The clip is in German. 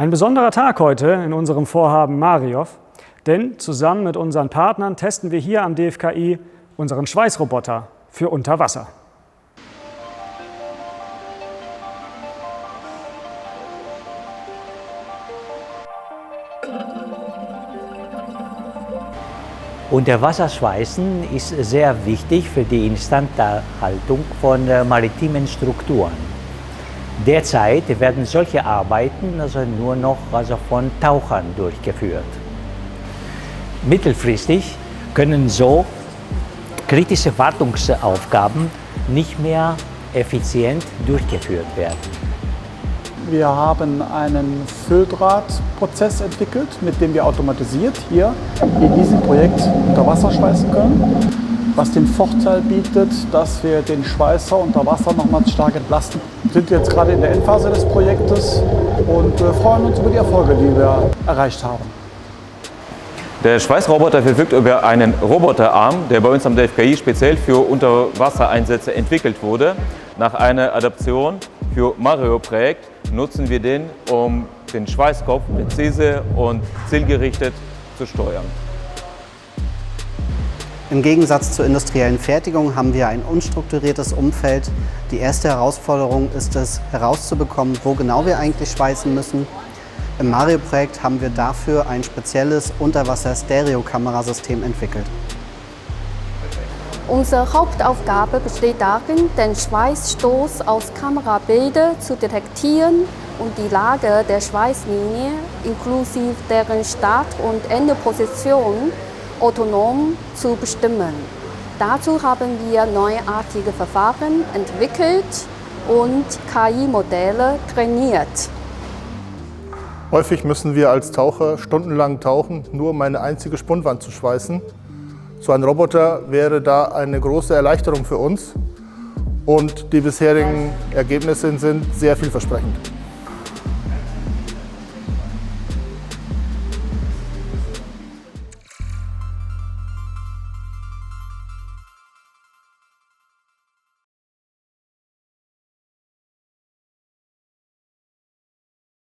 Ein besonderer Tag heute in unserem Vorhaben Mariov, denn zusammen mit unseren Partnern testen wir hier am DFKI unseren Schweißroboter für unter Wasser. Unterwasserschweißen ist sehr wichtig für die Instandhaltung von maritimen Strukturen. Derzeit werden solche Arbeiten nur noch von Tauchern durchgeführt. Mittelfristig können so kritische Wartungsaufgaben nicht mehr effizient durchgeführt werden. Wir haben einen Fülldrahtprozess entwickelt, mit dem wir automatisiert hier in diesem Projekt unter Wasser schweißen können, was den Vorteil bietet, dass wir den Schweißer unter Wasser nochmals stark entlasten. Wir sind jetzt gerade in der Endphase des Projektes und freuen uns über die Erfolge, die wir erreicht haben. Der Schweißroboter verfügt über einen Roboterarm, der bei uns am DFKI speziell für Unterwassereinsätze entwickelt wurde. Nach einer Adaption für Mario-Projekt nutzen wir den, um den Schweißkopf präzise und zielgerichtet zu steuern. Im Gegensatz zur industriellen Fertigung haben wir ein unstrukturiertes Umfeld. Die erste Herausforderung ist es, herauszubekommen, wo genau wir eigentlich schweißen müssen. Im Mario-Projekt haben wir dafür ein spezielles Unterwasser-Stereo-Kamerasystem entwickelt. Unsere Hauptaufgabe besteht darin, den Schweißstoß aus Kamerabildern zu detektieren und die Lage der Schweißlinie inklusive deren Start- und Endeposition autonom zu bestimmen. Dazu haben wir neuartige Verfahren entwickelt und KI-Modelle trainiert. Häufig müssen wir als Taucher stundenlang tauchen, nur um eine einzige Spundwand zu schweißen. So ein Roboter wäre da eine große Erleichterung für uns und die bisherigen Ergebnisse sind sehr vielversprechend.